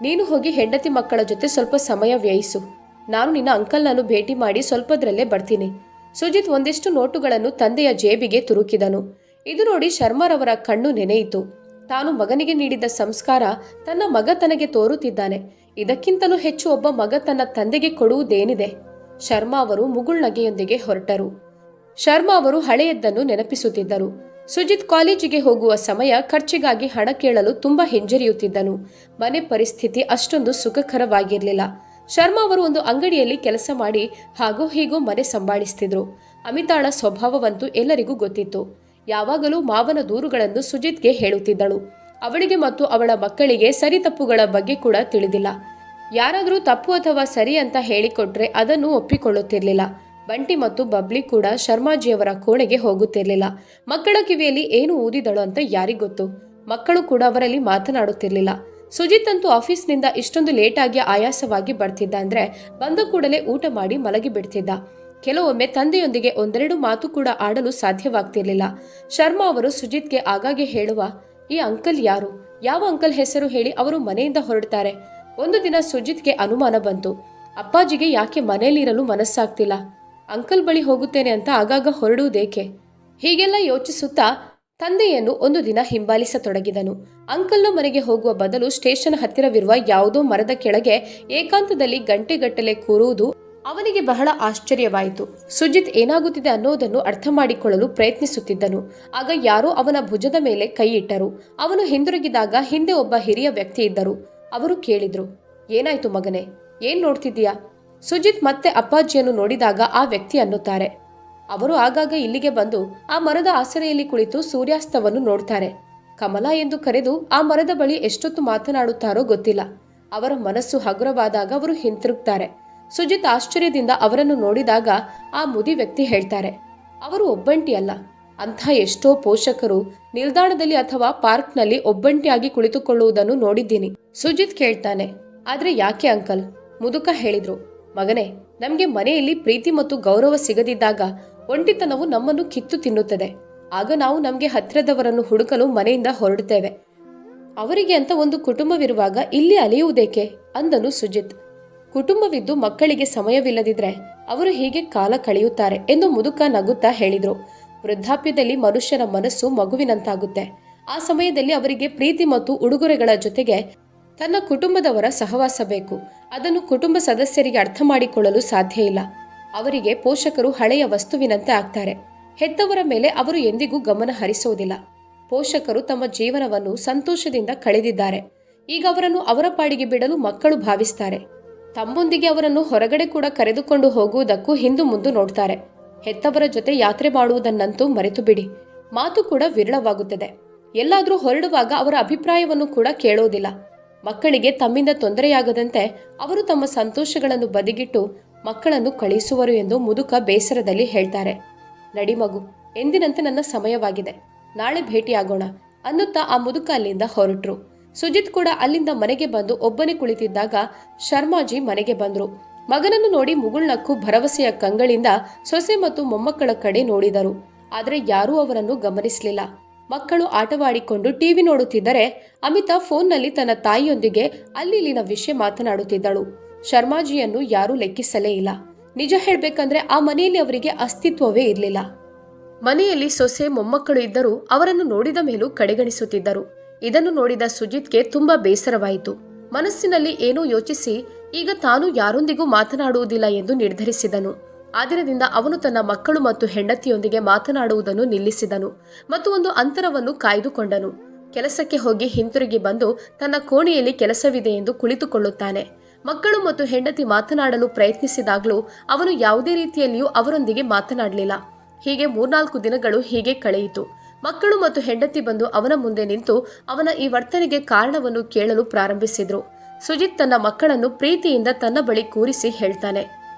ನೀನು ಹೋಗಿ ಹೆಂಡತಿ ಮಕ್ಕಳ ಜೊತೆ ಸ್ವಲ್ಪ ಸಮಯ ವ್ಯಯಿಸು. ನಾನು ನಿನ್ನ ಅಂಕಲ್ನನ್ನು ಭೇಟಿ ಮಾಡಿ ಸ್ವಲ್ಪದ್ರಲ್ಲೇ ಬರ್ತೀನಿ. ಸುಜಿತ್ ಒಂದಿಷ್ಟು ನೋಟುಗಳನ್ನು ತಂದೆಯ ಜೇಬಿಗೆ ತುರುಕಿದನು. ಇದು ನೋಡಿ ಶರ್ಮಾರವರ ಕಣ್ಣು ನೆನೆಯಿತು. ತಾನು ಮಗನಿಗೆ ನೀಡಿದ ಸಂಸ್ಕಾರ ತನ್ನ ಮಗ ತನಗೆ ತೋರುತ್ತಿದ್ದಾನೆ. ಇದಕ್ಕಿಂತಲೂ ಹೆಚ್ಚು ಒಬ್ಬ ಮಗ ತನ್ನ ತಂದೆಗೆ ಕೊಡುವುದೇನಿದೆ? ಶರ್ಮಾ ಅವರು ಮುಗುಳ್ನಗೆಯೊಂದಿಗೆ ಹೊರಟರು. ಶರ್ಮಾ ಅವರು ಹಳೆಯದ್ದನ್ನು ನೆನಪಿಸುತ್ತಿದ್ದರು. ಸುಜಿತ್ ಕಾಲೇಜಿಗೆ ಹೋಗುವ ಸಮಯ ಖರ್ಚಿಗಾಗಿ ಹಣ ಕೇಳಲು ತುಂಬಾ ಹಿಂಜರಿಯುತ್ತಿದ್ದನು. ಮನೆ ಪರಿಸ್ಥಿತಿ ಅಷ್ಟೊಂದು ಸುಖಕರವಾಗಿರಲಿಲ್ಲ. ಶರ್ಮಾ ಅವರು ಒಂದು ಅಂಗಡಿಯಲ್ಲಿ ಕೆಲಸ ಮಾಡಿ ಹಾಗೋ ಹೀಗೋ ಮನೆ ಸಂಭಾಳಿಸ್ತಿದ್ರು. ಅಮಿತಾಳ ಸ್ವಭಾವವಂತೂ ಎಲ್ಲರಿಗೂ ಗೊತ್ತಿತ್ತು. ಯಾವಾಗಲೂ ಮಾವನ ದೂರುಗಳನ್ನು ಸುಜಿತ್ಗೆ ಹೇಳುತ್ತಿದ್ದಳು. ಅವಳಿಗೆ ಮತ್ತು ಅವಳ ಮಕ್ಕಳಿಗೆ ಸರಿ ತಪ್ಪುಗಳ ಬಗ್ಗೆ ಕೂಡ ತಿಳಿದಿಲ್ಲ. ಯಾರಾದರೂ ತಪ್ಪು ಅಥವಾ ಸರಿ ಅಂತ ಹೇಳಿಕೊಟ್ರೆ ಅದನ್ನು ಒಪ್ಪಿಕೊಳ್ಳುತ್ತಿರಲಿಲ್ಲ. ಬಂಟಿ ಮತ್ತು ಬಬ್ಲಿ ಕೂಡ ಶರ್ಮಾಜಿಯವರ ಕೋಣೆಗೆ ಹೋಗುತ್ತಿರಲಿಲ್ಲ. ಮಕ್ಕಳ ಕಿವಿಯಲ್ಲಿ ಏನು ಊದಿದಳು ಅಂತ ಯಾರಿಗೊತ್ತು. ಮಕ್ಕಳು ಕೂಡ ಅವರಲ್ಲಿ ಮಾತನಾಡುತ್ತಿರಲಿಲ್ಲ. ಸುಜಿತ್ ಅಂತೂ ಆಫೀಸ್ನಿಂದ ಇಷ್ಟೊಂದು ಲೇಟಾಗಿ ಆಯಾಸವಾಗಿ ಬರ್ತಿದ್ದ ಅಂದ್ರೆ ಬಂದ ಕೂಡಲೇ ಊಟ ಮಾಡಿ ಮಲಗಿ ಬಿಡ್ತಿದ್ದ. ಕೆಲವೊಮ್ಮೆ ತಂದೆಯೊಂದಿಗೆ ಒಂದೆರಡು ಮಾತು ಕೂಡ ಆಡಲು ಸಾಧ್ಯವಾಗ್ತಿರ್ಲಿಲ್ಲ. ಶರ್ಮಾ ಅವರು ಸುಜಿತ್ಗೆ ಆಗಾಗ್ಗೆ ಹೇಳುವ, ಈ ಅಂಕಲ್ ಯಾರು, ಯಾವ ಅಂಕಲ್ ಹೆಸರು ಹೇಳಿ ಅವರು ಮನೆಯಿಂದ ಹೊರಡ್ತಾರೆ. ಒಂದು ದಿನ ಸುಜಿತ್ಗೆ ಅನುಮಾನ ಬಂತು. ಅಪ್ಪಾಜಿಗೆ ಯಾಕೆ ಮನೆಯಲ್ಲಿರಲು ಮನಸ್ಸಾಗ್ತಿಲ್ಲ, ಅಂಕಲ್ ಬಳಿ ಹೋಗುತ್ತೇನೆ ಅಂತ ಆಗಾಗ ಹೊರಡುವುದೇಕೆ? ಹೀಗೆಲ್ಲ ಯೋಚಿಸುತ್ತಾ ತಂದೆಯನ್ನು ಒಂದು ದಿನ ಹಿಂಬಾಲಿಸತೊಡಗಿದನು. ಅಂಕಲ್ನ ಮನೆಗೆ ಹೋಗುವ ಬದಲು ಸ್ಟೇಷನ್ ಹತ್ತಿರವಿರುವ ಯಾವುದೋ ಮರದ ಕೆಳಗೆ ಏಕಾಂತದಲ್ಲಿ ಗಂಟೆಗಟ್ಟಲೆ ಕೂರುವುದು ಅವನಿಗೆ ಬಹಳ ಆಶ್ಚರ್ಯವಾಯಿತು. ಸುಜಿತ್ ಏನಾಗುತ್ತಿದೆ ಅನ್ನೋದನ್ನು ಅರ್ಥ ಮಾಡಿಕೊಳ್ಳಲು ಪ್ರಯತ್ನಿಸುತ್ತಿದ್ದನು. ಆಗ ಯಾರೋ ಅವನ ಭುಜದ ಮೇಲೆ ಕೈ ಇಟ್ಟರು. ಅವನು ಹಿಂದಿರುಗಿದಾಗ ಹಿಂದೆ ಒಬ್ಬ ಹಿರಿಯ ವ್ಯಕ್ತಿ ಇದ್ದರು. ಅವರು ಕೇಳಿದ್ರು, ಏನಾಯ್ತು ಮಗನೇ, ಏನ್ ನೋಡ್ತಿದ್ದೀಯಾ? ಸುಜಿತ್ ಮತ್ತೆ ಅಪ್ಪಾಜಿಯನ್ನು ನೋಡಿದಾಗ ಆ ವ್ಯಕ್ತಿ ಅನ್ನುತ್ತಾರೆ, ಅವರು ಆಗಾಗ ಇಲ್ಲಿಗೆ ಬಂದು ಆ ಮರದ ಆಸರೆಯಲ್ಲಿ ಕುಳಿತು ಸೂರ್ಯಾಸ್ತವನ್ನು ನೋಡ್ತಾರೆ. ಕಮಲಾ ಎಂದು ಕರೆದು ಆ ಮರದ ಬಳಿ ಎಷ್ಟೊತ್ತು ಮಾತನಾಡುತ್ತಾರೋ ಗೊತ್ತಿಲ್ಲ. ಅವರ ಮನಸ್ಸು ಹಗುರವಾದಾಗ ಅವರು ಹಿಂತಿರುಗ್ತಾರೆ. ಸುಜಿತ್ ಆಶ್ಚರ್ಯದಿಂದ ಅವರನ್ನು ನೋಡಿದಾಗ ಆ ಮುದಿ ವ್ಯಕ್ತಿ ಹೇಳ್ತಾರೆ, ಅವರು ಒಬ್ಬಂಟಿ ಅಲ್ಲ, ಅಂಥ ಎಷ್ಟೋ ಪೋಷಕರು ನಿಲ್ದಾಣದಲ್ಲಿ ಅಥವಾ ಪಾರ್ಕ್ನಲ್ಲಿ ಒಬ್ಬಂಟಿಯಾಗಿ ಕುಳಿತುಕೊಳ್ಳುವುದನ್ನು ನೋಡಿದ್ದೀನಿ. ಸುಜಿತ್ ಕೇಳ್ತಾನೆ, ಆದ್ರೆ ಯಾಕೆ ಅಂಕಲ್? ಮುದುಕ ಹೇಳಿದ್ರು, ಮಗನೇ, ನಮ್ಗೆ ಮನೆಯಲ್ಲಿ ಪ್ರೀತಿ ಮತ್ತು ಗೌರವ ಸಿಗದಿದ್ದಾಗ ಒಂಟಿತನವು ನಮ್ಮನ್ನು ಕಿತ್ತು ತಿನ್ನುತ್ತದೆ. ಆಗ ನಾವು ನಮ್ಗೆ ಹತ್ತಿರದವರನ್ನು ಹುಡುಕಲು ಮನೆಯಿಂದ ಹೊರಡುತ್ತೇವೆ. ಅವರಿಗೆ ಅಂತ ಒಂದು ಕುಟುಂಬವಿರುವಾಗ ಇಲ್ಲಿ ಅಲೆಯುವುದೇಕೆ ಅಂದನು ಸುಜಿತ್. ಕುಟುಂಬವಿದ್ದು ಮಕ್ಕಳಿಗೆ ಸಮಯವಿಲ್ಲದಿದ್ರೆ ಅವರು ಹೀಗೆ ಕಾಲ ಕಳೆಯುತ್ತಾರೆ ಎಂದು ಮುದುಕ ನಗುತ್ತಾ ಹೇಳಿದ್ರು. ವೃದ್ಧಾಪ್ಯದಲ್ಲಿ ಮನುಷ್ಯನ ಮನಸ್ಸು ಮಗುವಿನಂತಾಗುತ್ತೆ. ಆ ಸಮಯದಲ್ಲಿ ಅವರಿಗೆ ಪ್ರೀತಿ ಮತ್ತು ಉಡುಗೊರೆಗಳ ಜೊತೆಗೆ ತನ್ನ ಕುಟುಂಬದವರ ಸಹವಾಸ ಬೇಕು. ಅದನ್ನು ಕುಟುಂಬ ಸದಸ್ಯರಿಗೆ ಅರ್ಥ ಮಾಡಿಕೊಳ್ಳಲು ಸಾಧ್ಯ ಇಲ್ಲ. ಅವರಿಗೆ ಪೋಷಕರು ಹಳೆಯ ವಸ್ತುವಿನಂತೆ ಆಗ್ತಾರೆ. ಹೆತ್ತವರ ಮೇಲೆ ಅವರು ಎಂದಿಗೂ ಗಮನ ಹರಿಸುವುದಿಲ್ಲ. ಪೋಷಕರು ತಮ್ಮ ಜೀವನವನ್ನು ಸಂತೋಷದಿಂದ ಕಳೆದಿದ್ದಾರೆ. ಈಗ ಅವರನ್ನು ಅವರ ಪಾಡಿಗೆ ಬಿಡಲು ಮಕ್ಕಳು ಭಾವಿಸ್ತಾರೆ. ತಮ್ಮೊಂದಿಗೆ ಅವರನ್ನು ಹೊರಗಡೆ ಕೂಡ ಕರೆದುಕೊಂಡು ಹೋಗುವುದಕ್ಕೂ ಹಿಂದು ಮುಂದು ನೋಡ್ತಾರೆ. ಹೆತ್ತವರ ಜೊತೆ ಯಾತ್ರೆ ಮಾಡುವುದನ್ನಂತೂ ಮರೆತು ಬಿಡಿ. ಮಾತು ಕೂಡ ವಿರಳವಾಗುತ್ತದೆ. ಎಲ್ಲಾದರೂ ಹೊರಡುವಾಗ ಅವರ ಅಭಿಪ್ರಾಯವನ್ನು ಕೂಡ ಕೇಳೋದಿಲ್ಲ. ಮಕ್ಕಳಿಗೆ ತಮ್ಮಿಂದ ತೊಂದರೆಯಾಗದಂತೆ ಅವರು ತಮ್ಮ ಸಂತೋಷಗಳನ್ನು ಬದಿಗಿಟ್ಟು ಮಕ್ಕಳನ್ನು ಕಳಿಸುವರು ಎಂದು ಮುದುಕ ಬೇಸರದಲ್ಲಿ ಹೇಳ್ತಾರೆ. ನಡಿ ಮಗು, ಎಂದಿನಂತೆ ನನ್ನ ಸಮಯವಾಗಿದೆ, ನಾಳೆ ಭೇಟಿಯಾಗೋಣ ಅನ್ನುತ್ತಾ ಆ ಮುದುಕ ಅಲ್ಲಿಂದ ಹೊರಟ್ರು. ಸುಜಿತ್ ಕೂಡ ಅಲ್ಲಿಂದ ಮನೆಗೆ ಬಂದು ಒಬ್ಬನೇ ಕುಳಿತಿದ್ದಾಗ ಶರ್ಮಾಜಿ ಮನೆಗೆ ಬಂದ್ರು. ಮಗನನ್ನು ನೋಡಿ ಮುಗುಳ್ನಕ್ಕು ಭರವಸೆಯ ಕಂಗಳಿಂದ ಸೊಸೆ ಮತ್ತು ಮೊಮ್ಮಕ್ಕಳ ಕಡೆ ನೋಡಿದರು. ಆದರೆ ಯಾರೂ ಅವರನ್ನು ಗಮನಿಸಲಿಲ್ಲ. ಮಕ್ಕಳು ಆಟವಾಡಿಕೊಂಡು ಟಿವಿ ನೋಡುತ್ತಿದ್ದರೆ ಅಮಿತಾ ಫೋನ್ನಲ್ಲಿ ತನ್ನ ತಾಯಿಯೊಂದಿಗೆ ಅಲ್ಲಿನ ವಿಷಯ ಮಾತನಾಡುತ್ತಿದ್ದಳು. ಶರ್ಮಾಜಿಯನ್ನು ಯಾರೂ ಲೆಕ್ಕಿಸಲೇ ಇಲ್ಲ. ನಿಜ ಹೇಳ್ಬೇಕಂದ್ರೆ ಆ ಮನೆಯಲ್ಲಿ ಅವರಿಗೆ ಅಸ್ತಿತ್ವವೇ ಇರಲಿಲ್ಲ. ಮನೆಯಲ್ಲಿ ಸೊಸೆ ಮೊಮ್ಮಕ್ಕಳು ಇದ್ದರೂ ಅವರನ್ನು ನೋಡಿದ ಮೇಲೂ ಕಡೆಗಣಿಸುತ್ತಿದ್ದರು. ಇದನ್ನು ನೋಡಿದ ಸುಜಿತ್ಗೆ ತುಂಬಾ ಬೇಸರವಾಯಿತು. ಮನಸ್ಸಿನಲ್ಲಿ ಏನೋ ಯೋಚಿಸಿ ಈಗ ತಾನು ಯಾರೊಂದಿಗೂ ಮಾತನಾಡುವುದಿಲ್ಲ ಎಂದು ನಿರ್ಧರಿಸಿದನು. ಆ ದಿನದಿಂದ ಅವನು ತನ್ನ ಮಕ್ಕಳು ಮತ್ತು ಹೆಂಡತಿಯೊಂದಿಗೆ ಮಾತನಾಡುವುದನ್ನು ನಿಲ್ಲಿಸಿದನು ಮತ್ತು ಒಂದು ಅಂತರವನ್ನು ಕಾಯ್ದುಕೊಂಡನು. ಕೆಲಸಕ್ಕೆ ಹೋಗಿ ಹಿಂತಿರುಗಿ ಬಂದು ತನ್ನ ಕೋಣೆಯಲ್ಲಿ ಕೆಲಸವಿದೆ ಎಂದು ಕುಳಿತುಕೊಳ್ಳುತ್ತಾನೆ. ಮಕ್ಕಳು ಮತ್ತು ಹೆಂಡತಿ ಮಾತನಾಡಲು ಪ್ರಯತ್ನಿಸಿದಾಗಲೂ ಅವನು ಯಾವುದೇ ರೀತಿಯಲ್ಲಿಯೂ ಅವರೊಂದಿಗೆ ಮಾತನಾಡಲಿಲ್ಲ. ಹೀಗೆ 3-4 ದಿನಗಳು ಹೀಗೆ ಕಳೆಯಿತು. ಮಕ್ಕಳು ಮತ್ತು ಹೆಂಡತಿ ಬಂದು ಅವನ ಮುಂದೆ ನಿಂತು ಅವನ ಈ ವರ್ತನೆಗೆ ಕಾರಣವನ್ನು ಕೇಳಲು ಪ್ರಾರಂಭಿಸಿದ್ರು. ಸುಜಿತ್ ತನ್ನ ಮಕ್ಕಳನ್ನು ಪ್ರೀತಿಯಿಂದ ತನ್ನ ಬಳಿ ಕೂರಿಸಿ ಹೇಳ್ತಾನೆ,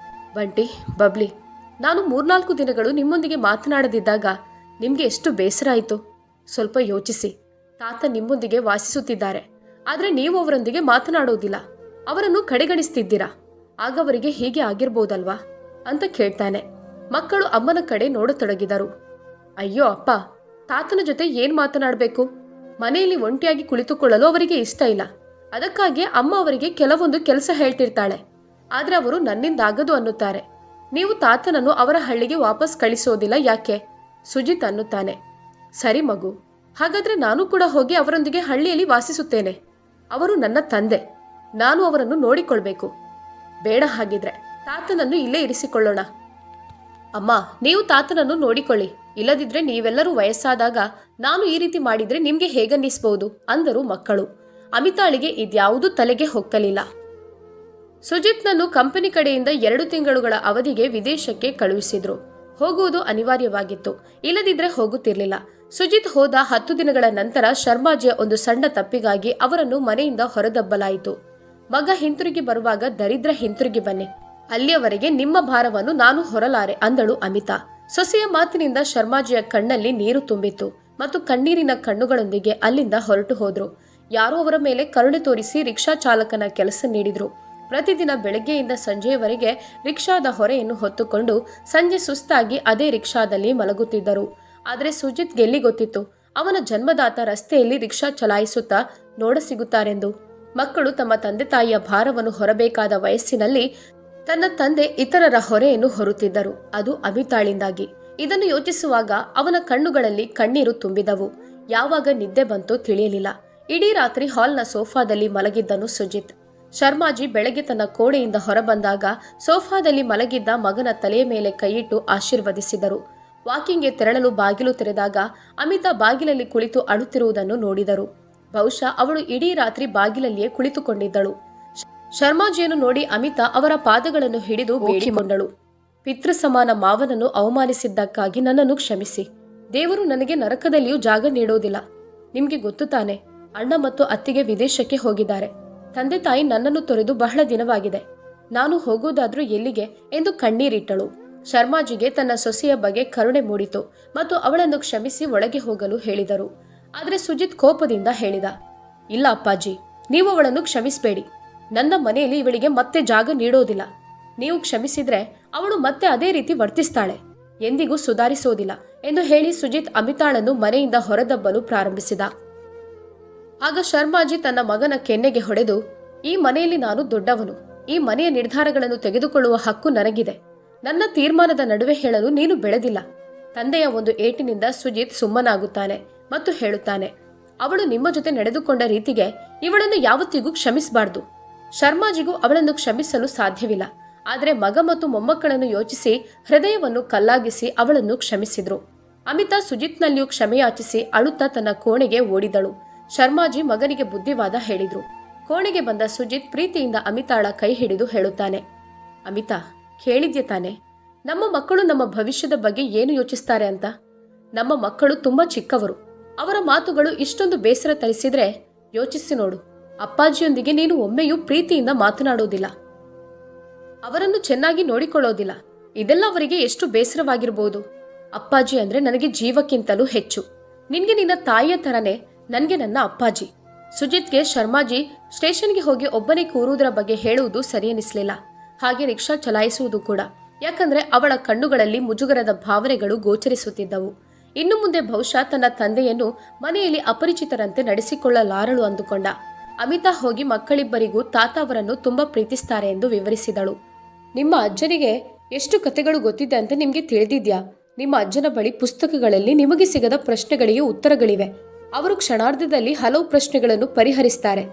ಬಂಟಿ, ಬಬ್ಲಿ, ನಾನು 3-4 ದಿನಗಳು ನಿಮ್ಮೊಂದಿಗೆ ಮಾತನಾಡದಿದ್ದಾಗ ನಿಮ್ಗೆ ಎಷ್ಟು ಬೇಸರ ಆಯಿತು? ಸ್ವಲ್ಪ ಯೋಚಿಸಿ. ತಾತ ನಿಮ್ಮೊಂದಿಗೆ ವಾಸಿಸುತ್ತಿದ್ದಾರೆ, ಆದರೆ ನೀವು ಅವರೊಂದಿಗೆ ಮಾತನಾಡೋದಿಲ್ಲ, ಅವರನ್ನು ಕಡೆಗಣಿಸ್ತಿದ್ದೀರಾ. ಆಗ ಅವರಿಗೆ ಹೀಗೆ ಆಗಿರ್ಬೋದಲ್ವಾ ಅಂತ ಕೇಳ್ತಾನೆ. ಮಕ್ಕಳು ಅಮ್ಮನ ಕಡೆ ನೋಡತೊಡಗಿದರು. ಅಯ್ಯೋ ಅಪ್ಪ, ತಾತನ ಜೊತೆ ಏನ್ ಮಾತನಾಡಬೇಕು? ಮನೆಯಲ್ಲಿ ಒಂಟಿಯಾಗಿ ಕುಳಿತುಕೊಳ್ಳಲು ಅವರಿಗೆ ಇಷ್ಟ ಇಲ್ಲ. ಅದಕ್ಕಾಗಿ ಅಮ್ಮ ಅವರಿಗೆ ಕೆಲವೊಂದು ಕೆಲಸ ಹೇಳ್ತಿರ್ತಾಳೆ. ಆದ್ರೆ ಅವರು ನನ್ನಿಂದಾಗದು ಅನ್ನುತ್ತಾರೆ. ನೀವು ತಾತನನ್ನು ಅವರ ಹಳ್ಳಿಗೆ ವಾಪಸ್ ಕಳಿಸೋದಿಲ್ಲ ಯಾಕೆ? ಸುಜಿತ್ ಅನ್ನುತ್ತಾನೆ. ಸರಿ ಮಗು, ಹಾಗಾದ್ರೆ ನಾನು ಕೂಡ ಹೋಗಿ ಅವರೊಂದಿಗೆ ಹಳ್ಳಿಯಲ್ಲಿ ವಾಸಿಸುತ್ತೇನೆ. ಅವರು ನನ್ನ ತಂದೆ, ನಾನು ಅವರನ್ನು ನೋಡಿಕೊಳ್ಬೇಕು. ಬೇಡ, ಹಾಗಿದ್ರೆ ತಾತನನ್ನು ಇಲ್ಲೇ ಇರಿಸಿಕೊಳ್ಳೋಣ. ಅಮ್ಮ, ನೀವು ತಾತನನ್ನು ನೋಡಿಕೊಳ್ಳಿ. ಇಲ್ಲದಿದ್ರೆ ನೀವೆಲ್ಲರೂ ವಯಸ್ಸಾದಾಗ ನಾನು ಈ ರೀತಿ ಮಾಡಿದ್ರೆ ನಿಮ್ಗೆ ಹೇಗನ್ನಿಸ್ಬಹುದು ಅಂದರು ಮಕ್ಕಳು. ಅಮಿತಾಳಿಗೆ ಇದ್ಯಾವುದೂ ತಲೆಗೆ ಹೊಕ್ಕಲಿಲ್ಲ. ಸುಜಿತ್ನನ್ನು ಕಂಪನಿ ಕಡೆಯಿಂದ 2 ತಿಂಗಳುಗಳ ಅವಧಿಗೆ ವಿದೇಶಕ್ಕೆ ಕಳುಹಿಸಿದ್ರು. ಹೋಗುವುದು ಅನಿವಾರ್ಯವಾಗಿತ್ತು, ಇಲ್ಲದಿದ್ರೆ ಹೋಗುತ್ತಿರಲಿಲ್ಲ. ಸುಜಿತ್ ಹೋದ 10 ದಿನಗಳ ನಂತರ ಶರ್ಮಾಜಿಯ ಒಂದು ಸಣ್ಣ ತಪ್ಪಿಗಾಗಿ ಅವರನ್ನು ಮನೆಯಿಂದ ಹೊರದಬ್ಬಲಾಯಿತು. ಮಗ ಹಿಂತಿರುಗಿ ಬರುವಾಗ ದರಿದ್ರ ಹಿಂತಿರುಗಿ ಬನ್ನಿ, ಅಲ್ಲಿಯವರೆಗೆ ನಿಮ್ಮ ಭಾರವನ್ನು ನಾನು ಹೊರಲಾರೆ ಅಂದಳು ಅಮಿತಾ. ಸೊಸೆಯ ಮಾತಿನಿಂದ ಶರ್ಮಾಜಿಯ ಕಣ್ಣಲ್ಲಿ ನೀರು ತುಂಬಿತ್ತು ಮತ್ತು ಕಣ್ಣೀರಿನ ಕಣ್ಣುಗಳೊಂದಿಗೆ ಅಲ್ಲಿಂದ ಹೊರಟು ಹೋದ್ರು. ಯಾರೋ ಅವರ ಮೇಲೆ ಕರುಣೆ ತೋರಿಸಿ ರಿಕ್ಷಾ ಚಾಲಕನ ಕೆಲಸ ನೀಡಿದ್ರು. ಪ್ರತಿದಿನ ಬೆಳಗ್ಗೆಯಿಂದ ಸಂಜೆಯವರೆಗೆ ರಿಕ್ಷಾದ ಹೊರೆಯನ್ನು ಹೊತ್ತುಕೊಂಡು ಸಂಜೆ ಸುಸ್ತಾಗಿ ಅದೇ ರಿಕ್ಷಾದಲ್ಲಿ ಮಲಗುತ್ತಿದ್ದರು. ಆದರೆ ಸುಜಿತ್ ಗೆಲ್ಲಿ ಗೊತ್ತಿತ್ತು, ಅವನ ಜನ್ಮದಾತ ರಸ್ತೆಯಲ್ಲಿ ರಿಕ್ಷಾ ಚಲಾಯಿಸುತ್ತಾ ನೋಡಸಿಗುತ್ತಾರೆಂದು. ಮಕ್ಕಳು ತಮ್ಮ ತಂದೆ ತಾಯಿಯ ಭಾರವನ್ನು ಹೊರಬೇಕಾದ ವಯಸ್ಸಿನಲ್ಲಿ ತನ್ನ ತಂದೆ ಇತರರ ಹೊರೆಯನ್ನು ಹೊರುತ್ತಿದ್ದರು. ಅದು ಅಮಿತಾಳಿಂದಾಗಿ. ಇದನ್ನು ಯೋಚಿಸುವಾಗ ಅವನ ಕಣ್ಣುಗಳಲ್ಲಿ ಕಣ್ಣೀರು ತುಂಬಿದವು. ಯಾವಾಗ ನಿದ್ದೆ ಬಂತೋ ತಿಳಿಯಲಿಲ್ಲ. ಇಡೀ ರಾತ್ರಿ ಹಾಲ್ನ ಸೋಫಾದಲ್ಲಿ ಮಲಗಿದ್ದನು ಸುಜಿತ್. ಶರ್ಮಾಜಿ ಬೆಳಗ್ಗೆ ತನ್ನ ಕೋಣೆಯಿಂದ ಹೊರಬಂದಾಗ ಸೋಫಾದಲ್ಲಿ ಮಲಗಿದ್ದ ಮಗನ ತಲೆಯ ಮೇಲೆ ಕೈಯಿಟ್ಟು ಆಶೀರ್ವದಿಸಿದರು. ವಾಕಿಂಗ್ಗೆ ತೆರಳಲು ಬಾಗಿಲು ತೆರೆದಾಗ ಅಮಿತಾ ಬಾಗಿಲಲ್ಲಿ ಕುಳಿತು ಅಳುತ್ತಿರುವುದನ್ನು ನೋಡಿದರು. ಬಹುಶಃ ಅವಳು ಇಡೀ ರಾತ್ರಿ ಬಾಗಿಲಲ್ಲಿಯೇ ಕುಳಿತುಕೊಂಡಿದ್ದಳು. ಶರ್ಮಾಜಿಯನ್ನು ನೋಡಿ ಅಮಿತಾ ಅವರ ಪಾದಗಳನ್ನು ಹಿಡಿದು ಬೇಡಿಕೊಂಡಳು. ಪಿತೃ ಸಮಾನ ಮಾವನನ್ನು ಅವಮಾನಿಸಿದ್ದಕ್ಕಾಗಿ ನನ್ನನ್ನು ಕ್ಷಮಿಸಿ. ದೇವರು ನನಗೆ ನರಕದಲ್ಲಿಯೂ ಜಾಗ ನೀಡೋದಿಲ್ಲ. ನಿಮ್ಗೆ ಗೊತ್ತು ತಾನೆ, ಅಣ್ಣ ಮತ್ತು ಅತ್ತಿಗೆ ವಿದೇಶಕ್ಕೆ ಹೋಗಿದ್ದಾರೆ. ತಂದೆ ತಾಯಿ ನನ್ನನ್ನು ತೊರೆದು ಬಹಳ ದಿನವಾಗಿದೆ. ನಾನು ಹೋಗೋದಾದ್ರೂ ಎಲ್ಲಿಗೆ ಎಂದು ಕಣ್ಣೀರಿಟ್ಟಳು. ಶರ್ಮಾಜಿಗೆ ತನ್ನ ಸೊಸೆಯ ಬಗ್ಗೆ ಕರುಣೆ ಮೂಡಿತು ಮತ್ತು ಅವಳನ್ನು ಕ್ಷಮಿಸಿ ಒಳಗೆ ಹೋಗಲು ಹೇಳಿದರು. ಆದರೆ ಸುಜಿತ್ ಕೋಪದಿಂದ ಹೇಳಿದ, ಇಲ್ಲ ಅಪ್ಪಾಜಿ, ನೀವು ಅವಳನ್ನು ಕ್ಷಮಿಸಬೇಡಿ. ನನ್ನ ಮನೆಯಲ್ಲಿ ಇವಳಿಗೆ ಮತ್ತೆ ಜಾಗ ನೀಡೋದಿಲ್ಲ. ನೀವು ಕ್ಷಮಿಸಿದ್ರೆ ಅವಳು ಮತ್ತೆ ಅದೇ ರೀತಿ ವರ್ತಿಸ್ತಾಳೆ, ಎಂದಿಗೂ ಸುಧಾರಿಸೋದಿಲ್ಲ ಎಂದು ಹೇಳಿ ಸುಜಿತ್ ಅಮಿತಾಳನ್ನು ಮನೆಯಿಂದ ಹೊರದಬ್ಬಲು ಪ್ರಾರಂಭಿಸಿದ. ಆಗ ಶರ್ಮಾಜಿ ತನ್ನ ಮಗನ ಕೆನ್ನೆಗೆ ಹೊಡೆದು, ಈ ಮನೆಯಲ್ಲಿ ನಾನು ದೊಡ್ಡವನು. ಈ ಮನೆಯ ನಿರ್ಧಾರಗಳನ್ನು ತೆಗೆದುಕೊಳ್ಳುವ ಹಕ್ಕು ನನಗಿದೆ. ನನ್ನ ತೀರ್ಮಾನದ ನಡುವೆ ಹೇಳಲು ನೀನು ಬೆಳೆದಿಲ್ಲ. ತಂದೆಯ ಒಂದು ಏಟಿನಿಂದ ಸುಜಿತ್ ಸುಮ್ಮನಾಗುತ್ತಾನೆ ಮತ್ತು ಹೇಳುತ್ತಾನೆ, ಅವಳು ನಿಮ್ಮ ಜೊತೆ ನಡೆದುಕೊಂಡ ರೀತಿಗೆ ಇವಳನ್ನು ಯಾವತ್ತಿಗೂ ಕ್ಷಮಿಸಬಾರ್ದು. ಶರ್ಮಾಜಿಗೂ ಅವಳನ್ನು ಕ್ಷಮಿಸಲು ಸಾಧ್ಯವಿಲ್ಲ. ಆದರೆ ಮಗ ಮತ್ತು ಮೊಮ್ಮಕ್ಕಳನ್ನು ಯೋಚಿಸಿ ಹೃದಯವನ್ನು ಕಲ್ಲಾಗಿಸಿ ಅವಳನ್ನು ಕ್ಷಮಿಸಿದ್ರು. ಅಮಿತಾ ಸುಜಿತ್ನಲ್ಲಿಯೂ ಕ್ಷಮೆಯಾಚಿಸಿ ಅಳುತ್ತಾ ತನ್ನ ಕೋಣೆಗೆ ಓಡಿದಳು. ಶರ್ಮಾಜಿ ಮಗನಿಗೆ ಬುದ್ಧಿವಾದ ಹೇಳಿದ್ರು. ಕೋಣೆಗೆ ಬಂದ ಸುಜಿತ್ ಪ್ರೀತಿಯಿಂದ ಅಮಿತಾಳ ಕೈ ಹಿಡಿದು ಹೇಳುತ್ತಾನೆ, ಅಮಿತಾ, ಕೇಳಿದ್ಯೆ ತಾನೆ, ನಮ್ಮ ಮಕ್ಕಳು ನಮ್ಮ ಭವಿಷ್ಯದ ಬಗ್ಗೆ ಏನು ಯೋಚಿಸ್ತಾರೆ ಅಂತ? ನಮ್ಮ ಮಕ್ಕಳು ತುಂಬಾ ಚಿಕ್ಕವರು. ಅವರ ಮಾತುಗಳು ಇಷ್ಟೊಂದು ಬೇಸರ ತರಿಸಿದ್ರೆ ಯೋಚಿಸಿ ನೋಡು. ಅಪ್ಪಾಜಿಯೊಂದಿಗೆ ನೀನು ಒಮ್ಮೆಯೂ ಪ್ರೀತಿಯಿಂದ ಮಾತನಾಡೋದಿಲ್ಲ, ಅವರನ್ನು ಚೆನ್ನಾಗಿ ನೋಡಿಕೊಳ್ಳೋದಿಲ್ಲ. ಇದೆಲ್ಲ ಅವರಿಗೆ ಎಷ್ಟು ಬೇಸರವಾಗಿರ್ಬೋದು. ಅಪ್ಪಾಜಿ ಅಂದ್ರೆ ನನಗೆ ಜೀವಕ್ಕಿಂತಲೂ ಹೆಚ್ಚು. ನಿನ್ಗೆ ನಿನ್ನ ತಾಯಿಯ ತರನೇ ನನ್ಗೆ ನನ್ನ ಅಪ್ಪಾಜಿ. ಸುಜಿತ್ಗೆ ಶರ್ಮಾಜಿ ಸ್ಟೇಷನ್ಗೆ ಹೋಗಿ ಒಬ್ಬನೇ ಕೂರುವುದರ ಬಗ್ಗೆ ಹೇಳುವುದು ಸರಿಯನಿಸಲಿಲ್ಲ. ಹಾಗೆ ರಿಕ್ಷಾ ಚಲಾಯಿಸುವುದು ಕೂಡ. ಯಾಕಂದ್ರೆ ಅವಳ ಕಣ್ಣುಗಳಲ್ಲಿ ಮುಜುಗರದ ಭಾವನೆಗಳು ಗೋಚರಿಸುತ್ತಿದ್ದವು. ಇನ್ನು ಮುಂದೆ ಬಹುಶಃ ತನ್ನ ತಂದೆಯನ್ನು ಮನೆಯಲ್ಲಿ ಅಪರಿಚಿತರಂತೆ ನಡೆಸಿಕೊಳ್ಳಲಾರಳು ಅಂದುಕೊಂಡ. ಅಮಿತಾ ಹೋಗಿ ಮಕ್ಕಳಿಬ್ಬರಿಗೂ ತಾತ ಅವರನ್ನು ತುಂಬಾ ಪ್ರೀತಿಸ್ತಾರೆ ಎಂದು ವಿವರಿಸಿದಳು. ನಿಮ್ಮ ಅಜ್ಜನಿಗೆ ಎಷ್ಟು ಕಥೆಗಳು ಗೊತ್ತಿದೆ ಅಂತ ನಿಮ್ಗೆ ತಿಳಿದಿದ್ಯಾ? ನಿಮ್ಮ ಅಜ್ಜನ ಬಳಿ ಪುಸ್ತಕಗಳಲ್ಲಿ ನಿಮಗೆ ಸಿಗದ ಪ್ರಶ್ನೆಗಳಿಗೆ ಉತ್ತರಗಳಿವೆ. ಅವರು ಕ್ಷಣಾರ್ಧದಲ್ಲಿ ಹಲವು ಪ್ರಶ್ನೆಗಳನ್ನು ಪರಿಹರಿಸ್ತಾರೆ.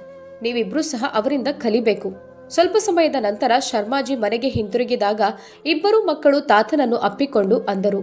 ನೀವಿಬ್ರೂ ಸಹ ಅವರಿಂದ ಕಲಿಬೇಕು. ಸ್ವಲ್ಪ ಸಮಯದ ನಂತರ ಶರ್ಮಾಜಿ ಮನೆಗೆ ಹಿಂತಿರುಗಿದಾಗ ಇಬ್ಬರು ಮಕ್ಕಳು ತಾತನನ್ನು ಅಪ್ಪಿಕೊಂಡು ಅಂದರು,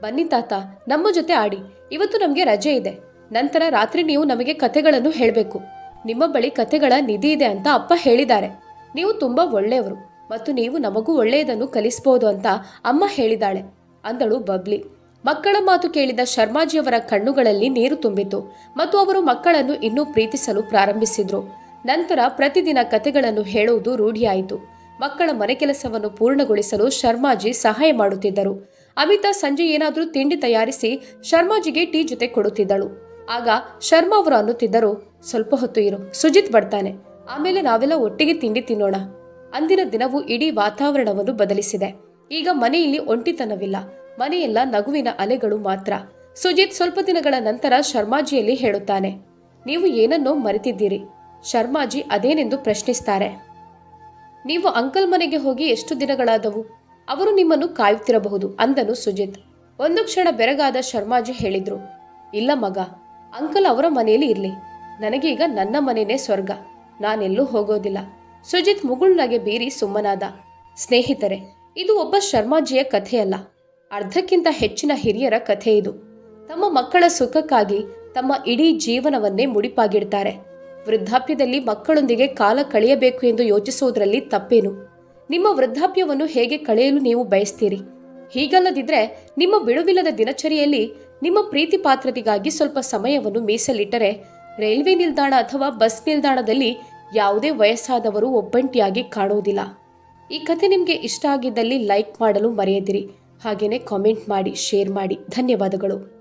ಬನ್ನಿ ತಾತ, ನಮ್ಮ ಜೊತೆ ಆಡಿ. ಇವತ್ತು ನಮಗೆ ರಜೆ ಇದೆ. ನಂತರ ರಾತ್ರಿ ನೀವು ನಮಗೆ ಕಥೆಗಳನ್ನು ಹೇಳಬೇಕು. ನಿಮ್ಮ ಬಳಿ ಕಥೆಗಳ ನಿಧಿ ಇದೆ ಅಂತ ಅಪ್ಪ ಹೇಳಿದ್ದಾರೆ. ನೀವು ತುಂಬಾ ಒಳ್ಳೆಯವರು ಮತ್ತು ನೀವು ನಮಗೂ ಒಳ್ಳೆಯದನ್ನು ಕಲಿಸಬಹುದು ಅಂತ ಅಮ್ಮ ಹೇಳಿದಾಳೆ ಅಂದಳು ಬಬ್ಲಿ. ಮಕ್ಕಳ ಮಾತು ಕೇಳಿದ ಶರ್ಮಾಜಿಯವರ ಕಣ್ಣುಗಳಲ್ಲಿ ನೀರು ತುಂಬಿತು ಮತ್ತು ಅವರು ಮಕ್ಕಳನ್ನು ಇನ್ನೂ ಪ್ರೀತಿಸಲು ಪ್ರಾರಂಭಿಸಿದ್ರು. ನಂತರ ಪ್ರತಿದಿನ ಕಥೆಗಳನ್ನು ಹೇಳುವುದು ರೂಢಿಯಾಯಿತು. ಮಕ್ಕಳ ಮನೆ ಕೆಲಸವನ್ನು ಪೂರ್ಣಗೊಳಿಸಲು ಶರ್ಮಾಜಿ ಸಹಾಯ ಮಾಡುತ್ತಿದ್ದರು. ಅಮಿತಾ ಸಂಜೆ ಏನಾದರೂ ತಿಂಡಿ ತಯಾರಿಸಿ ಶರ್ಮಾಜಿಗೆ ಟೀ ಜೊತೆ ಕೊಡುತ್ತಿದ್ದಳು. ಆಗ ಶರ್ಮಾ ಅವರು ಅನ್ನುತ್ತಿದ್ದರು, ಸ್ವಲ್ಪ ಹೊತ್ತು ಇರು, ಸುಜಿತ್ ಬರ್ತಾನೆ, ಆಮೇಲೆ ನಾವೆಲ್ಲ ಒಟ್ಟಿಗೆ ತಿಂಡಿ ತಿನ್ನೋಣ. ಅಂದಿನ ದಿನವೂ ಇಡೀ ವಾತಾವರಣವನ್ನು ಬದಲಿಸಿದೆ. ಈಗ ಮನೆಯಲ್ಲಿ ಒಂಟಿತನವಿಲ್ಲ. ಮನೆಯೆಲ್ಲ ನಗುವಿನ ಅಲೆಗಳು ಮಾತ್ರ. ಸುಜಿತ್ ಸ್ವಲ್ಪ ದಿನಗಳ ನಂತರ ಶರ್ಮಾಜಿಯಲ್ಲಿ ಹೇಳುತ್ತಾನೆ, ನೀವು ಏನನ್ನೋ ಮರೆತಿದ್ದೀರಿ. ಶರ್ಮಾಜಿ ಅದೇನೆಂದು ಪ್ರಶ್ನಿಸ್ತಾರೆ. ನೀವು ಅಂಕಲ್ ಮನೆಗೆ ಹೋಗಿ ಎಷ್ಟು ದಿನಗಳಾದವು? ಅವರು ನಿಮ್ಮನ್ನು ಕಾಯುತ್ತಿರಬಹುದು ಅಂದನು ಸುಜಿತ್. ಒಂದು ಕ್ಷಣ ಬೆರಗಾದ ಶರ್ಮಾಜಿ ಹೇಳಿದ್ರು, ಇಲ್ಲ ಮಗ, ಅಂಕಲ್ ಅವರ ಮನೆಯಲ್ಲಿ ಇರ್ಲಿ. ನನಗೀಗ ನನ್ನ ಮನೆಯೇ ಸ್ವರ್ಗ. ನಾನೆಲ್ಲೂ ಹೋಗೋದಿಲ್ಲ. ಸುಜಿತ್ ಮುಗುಳ್ನಗೆ ಬೀರಿ ಸುಮ್ಮನಾದ. ಸ್ನೇಹಿತರೆ, ಇದು ಒಬ್ಬ ಶರ್ಮಾಜಿಯ ಕಥೆಯಲ್ಲ, ಅರ್ಧಕ್ಕಿಂತ ಹೆಚ್ಚಿನ ಹಿರಿಯರ ಕಥೆ ಇದು. ತಮ್ಮ ಮಕ್ಕಳ ಸುಖಕ್ಕಾಗಿ ತಮ್ಮ ಇಡೀ ಜೀವನವನ್ನೇ ಮುಡಿಪಾಗಿಡ್ತಾರೆ. ವೃದ್ಧಾಪ್ಯದಲ್ಲಿ ಮಕ್ಕಳೊಂದಿಗೆ ಕಾಲ ಕಳೆಯಬೇಕು ಎಂದು ಯೋಚಿಸುವುದರಲ್ಲಿ ತಪ್ಪೇನು? ನಿಮ್ಮ ವೃದ್ಧಾಪ್ಯವನ್ನು ಹೇಗೆ ಕಳೆಯಲು ನೀವು ಬಯಸ್ತೀರಿ? ಹೀಗಲ್ಲದಿದ್ರೆ ನಿಮ್ಮ ಬಿಡುವಿಲ್ಲದ ದಿನಚರಿಯಲ್ಲಿ ನಿಮ್ಮ ಪ್ರೀತಿ ಪಾತ್ರರಿಗಾಗಿ ಸ್ವಲ್ಪ ಸಮಯವನ್ನು ಮೀಸಲಿಟ್ಟರೆ ರೈಲ್ವೆ ನಿಲ್ದಾಣ ಅಥವಾ ಬಸ್ ನಿಲ್ದಾಣದಲ್ಲಿ ಯಾವುದೇ ವಯಸ್ಸಾದವರು ಒಬ್ಬಂಟಿಯಾಗಿ ಕಾಣುವುದಿಲ್ಲ. ಈ ಕಥೆ ನಿಮಗೆ ಇಷ್ಟ ಆಗಿದ್ದಲ್ಲಿ ಲೈಕ್ ಮಾಡಲು ಮರೆಯದಿರಿ. ಹಾಗೆಯೇ ಕಾಮೆಂಟ್ ಮಾಡಿ, ಶೇರ್ ಮಾಡಿ. ಧನ್ಯವಾದಗಳು.